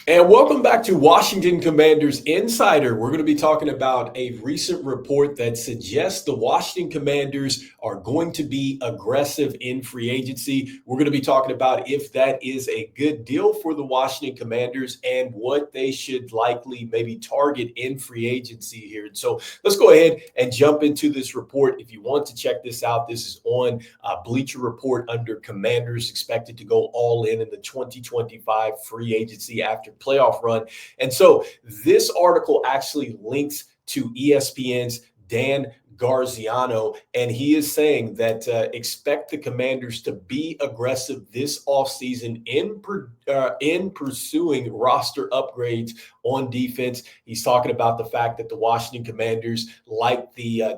And welcome back to Washington Commanders Insider. We're going to be talking about a recent report that suggests the Washington Commanders are going to be aggressive in free agency. We're going to be talking about if that is a good deal for the Washington Commanders and what they should likely maybe target in free agency here. So let's go ahead and jump into this report. If you want to check this out, this is on Bleacher Report under Commanders, expected to go all in the 2025 free agency after playoff run. And so this article actually links to ESPN's Dan Garziano, and he is saying that expect the Commanders to be aggressive this offseason in pursuing roster upgrades on defense. He's talking about the fact that the Washington Commanders, like the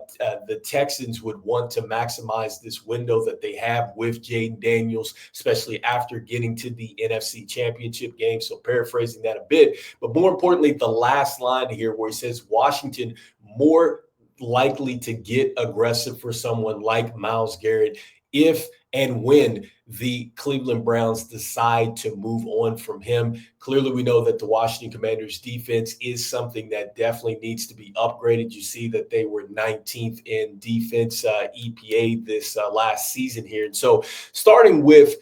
Texans, would want to maximize this window that they have with Jaden Daniels, especially after getting to the NFC Championship game. So paraphrasing that a bit, but more importantly, the last line here where he says Washington more likely to get aggressive for someone like Myles Garrett if and when the Cleveland Browns decide to move on from him. Clearly, we know that the Washington Commanders defense is something that definitely needs to be upgraded. You see that they were 19th in defense EPA this last season here. And so starting with,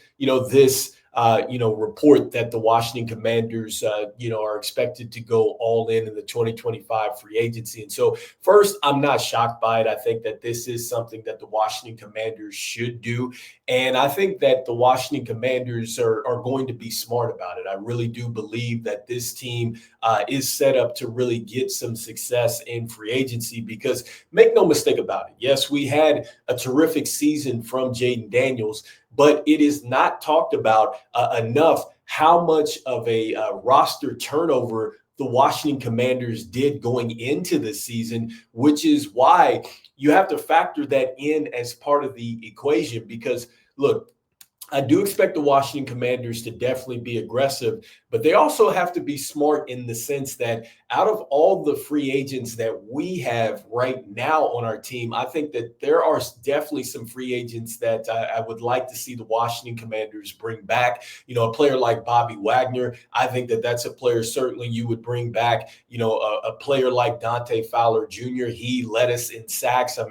this report that the Washington Commanders, are expected to go all in the 2025 free agency. And so first, I'm not shocked by it. I think that this is something that the Washington Commanders should do. And I think that the Washington Commanders are going to be smart about it. I really do believe that this team is set up to really get some success in free agency because make no mistake about it. Yes, we had a terrific season from Jaden Daniels, but it is not talked about enough how much of a roster turnover the Washington Commanders did going into the season, which is why you have to factor that in as part of the equation. Because, look, I do expect the Washington Commanders to definitely be aggressive, but they also have to be smart in the sense that out of all the free agents that we have right now on our team, I think that there are definitely some free agents that I would like to see the Washington Commanders bring back. A player like Bobby Wagner, I think that that's a player certainly you would bring back. A player like Dante Fowler Jr., he led us in sacks. I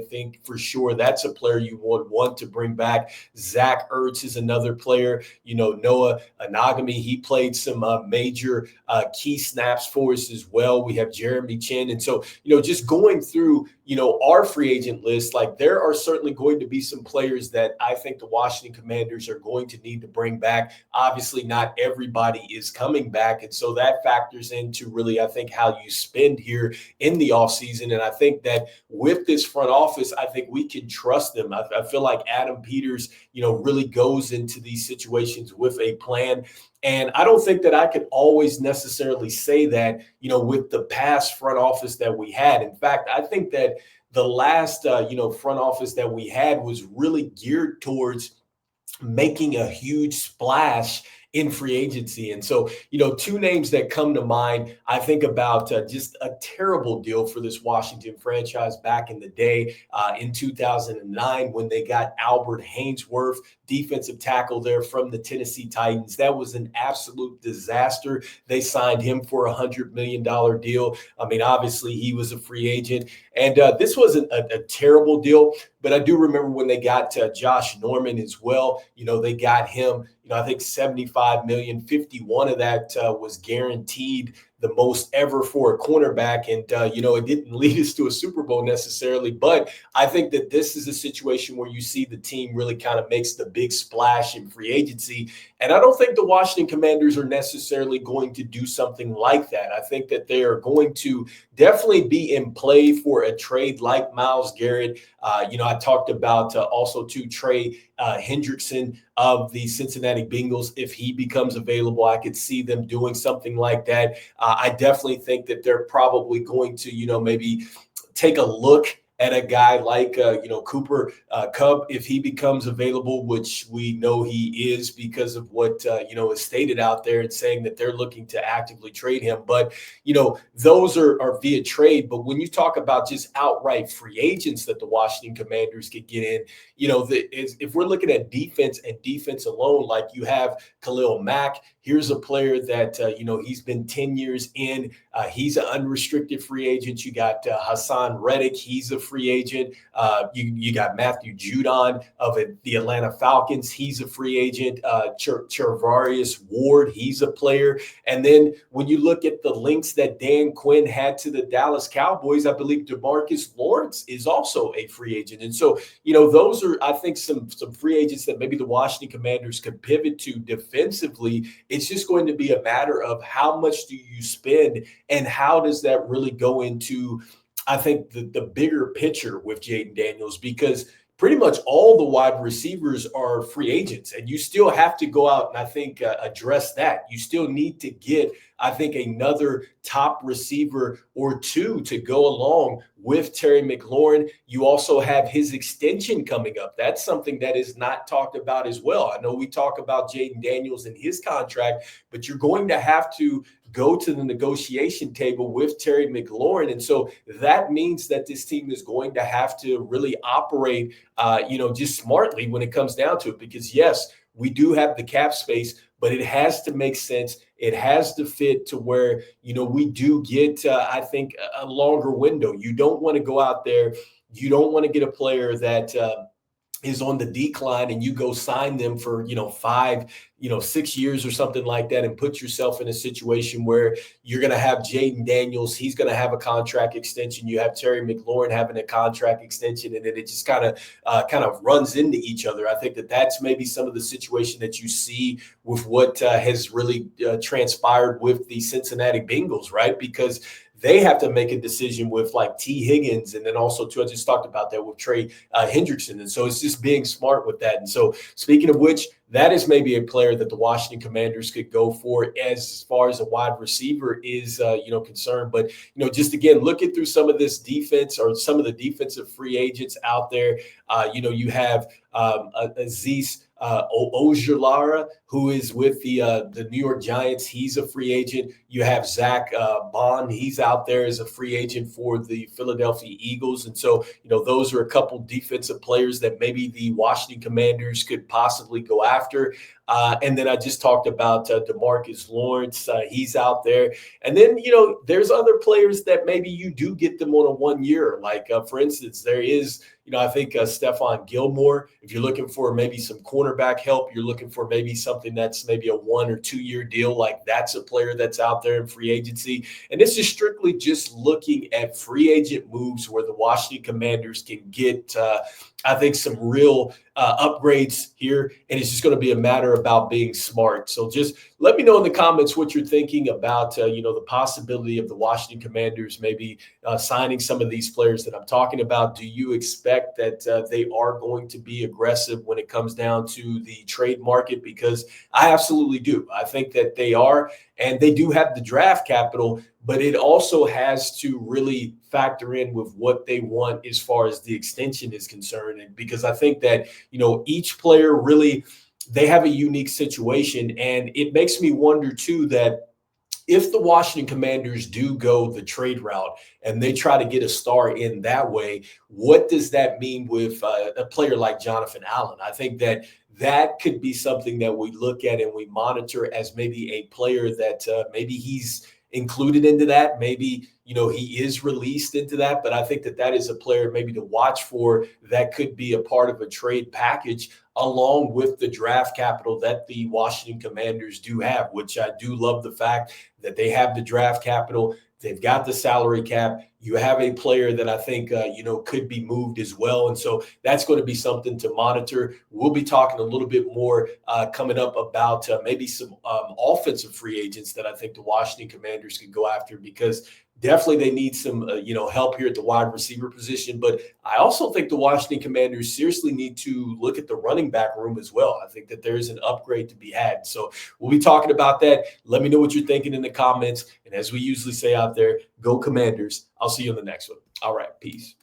think for sure that's a player you would want to bring back. Zach Ertz is another player. Noah Anagami, he played some major key snaps for us as well. We have Jeremy Chin. And so, just going through, our free agent list, like there are certainly going to be some players that I think the Washington Commanders are going to need to bring back. Obviously, not everybody is coming back. And so that factors into really, I think, how you spend here in the offseason. And I think that with this front office, I think we can trust them. I feel like Adam Peters, really goes into these situations with a plan. And I don't think that I could always necessarily say that, with the past front office that we had. In fact, I think that the last, front office that we had was really geared towards making a huge splash in free agency. And so, two names that come to mind, I think about just a terrible deal for this Washington franchise back in the day in 2009 when they got Albert Haynesworth, defensive tackle there from the Tennessee Titans. That was an absolute disaster. They signed him for a $100 million deal. Obviously he was a free agent, and this wasn't a terrible deal, but I do remember when they got Josh Norman as well. They got him, I think 75 million, 51 of that was guaranteed, the most ever for a cornerback. And, it didn't lead us to a Super Bowl necessarily, but I think that this is a situation where you see the team really kind of makes the big splash in free agency. And I don't think the Washington Commanders are necessarily going to do something like that. I think that they are going to definitely be in play for a trade like Myles Garrett. I talked about also to Trey Hendrickson of the Cincinnati Bengals. If he becomes available, I could see them doing something like that. I definitely think that they're probably going to, maybe take a look at a guy like, Cooper Kupp, if he becomes available, which we know he is because of what, is stated out there and saying that they're looking to actively trade him. But, those are via trade. But when you talk about just outright free agents that the Washington Commanders could get in, if we're looking at defense and defense alone, like you have Khalil Mack, here's a player that, he's been 10 years in. He's an unrestricted free agent. You got Hassan Reddick. He's a free agent. You got Matthew Judon of the Atlanta Falcons. He's a free agent. Charvarius Ward, he's a player. And then when you look at the links that Dan Quinn had to the Dallas Cowboys, I believe DeMarcus Lawrence is also a free agent. And so, those are, I think, some free agents that maybe the Washington Commanders could pivot to defensively. It's just going to be a matter of how much do you spend and how does that really go into, I think, the bigger picture with Jaden Daniels, because pretty much all the wide receivers are free agents, and you still have to go out and I think address that. You still need to get, I think, another top receiver or two to go along with Terry McLaurin. You also have his extension coming up. That's something that is not talked about as well. I know we talk about Jaden Daniels and his contract, but you're going to have to go to the negotiation table with Terry McLaurin. And so that means that this team is going to have to really operate, just smartly when it comes down to it, because yes, we do have the cap space, but it has to make sense. It has to fit to where, we do get, I think, a longer window. You don't want to go out there. You don't want to get a player that, is on the decline and you go sign them for 5 6 years or something like that, and put yourself in a situation where you're going to have Jaden Daniels, he's going to have a contract extension, you have Terry McLaurin having a contract extension, and then it just kind of runs into each other. I think that's maybe some of the situation that you see with what has really transpired with the Cincinnati Bengals, right? Because they have to make a decision with like T. Higgins, and then also too, I just talked about that with Trey Hendrickson. And so it's just being smart with that. And so speaking of which, that is maybe a player that the Washington Commanders could go for as far as a wide receiver is, concerned. But, just again, looking through some of this defense or some of the defensive free agents out there, you have Azeez Ojulari, who is with the New York Giants. He's a free agent. You have Zach Bond. He's out there as a free agent for the Philadelphia Eagles. And so, those are a couple defensive players that maybe the Washington Commanders could possibly go after. And then I just talked about DeMarcus Lawrence. He's out there. And then, there's other players that maybe you do get them on a 1 year. Like, for instance, there is, I think Stephon Gilmore. If you're looking for maybe some cornerback help, you're looking for maybe something that's maybe a 1 or 2 year deal. Like, that's a player that's out there in free agency. And this is strictly just looking at free agent moves where the Washington Commanders can get, I think, some real upgrades here. And it's just going to be a matter about being smart. So just let me know in the comments what you're thinking about, the possibility of the Washington Commanders maybe signing some of these players that I'm talking about. Do you expect that they are going to be aggressive when it comes down to the trade market? Because I absolutely do. I think that they are, and they do have the draft capital, but it also has to really factor in with what they want as far as the extension is concerned. And because I think that, each player really, they have a unique situation. And it makes me wonder too, that if the Washington Commanders do go the trade route and they try to get a star in that way, what does that mean with a player like Jonathan Allen? I think that could be something that we look at and we monitor as maybe a player that maybe he's included into that. Maybe, he is released into that. But I think that is a player maybe to watch for that could be a part of a trade package along with the draft capital that the Washington Commanders do have, which I do love the fact that they have the draft capital. They've got the salary cap. You have a player that I think, could be moved as well. And so that's going to be something to monitor. We'll be talking a little bit more coming up about maybe some offensive free agents that I think the Washington Commanders could go after, because definitely they need some, help here at the wide receiver position. But I also think the Washington Commanders seriously need to look at the running back room as well. I think that there is an upgrade to be had. So we'll be talking about that. Let me know what you're thinking in the comments. And as we usually say out there, go Commanders. I'll see you in the next one. All right. Peace.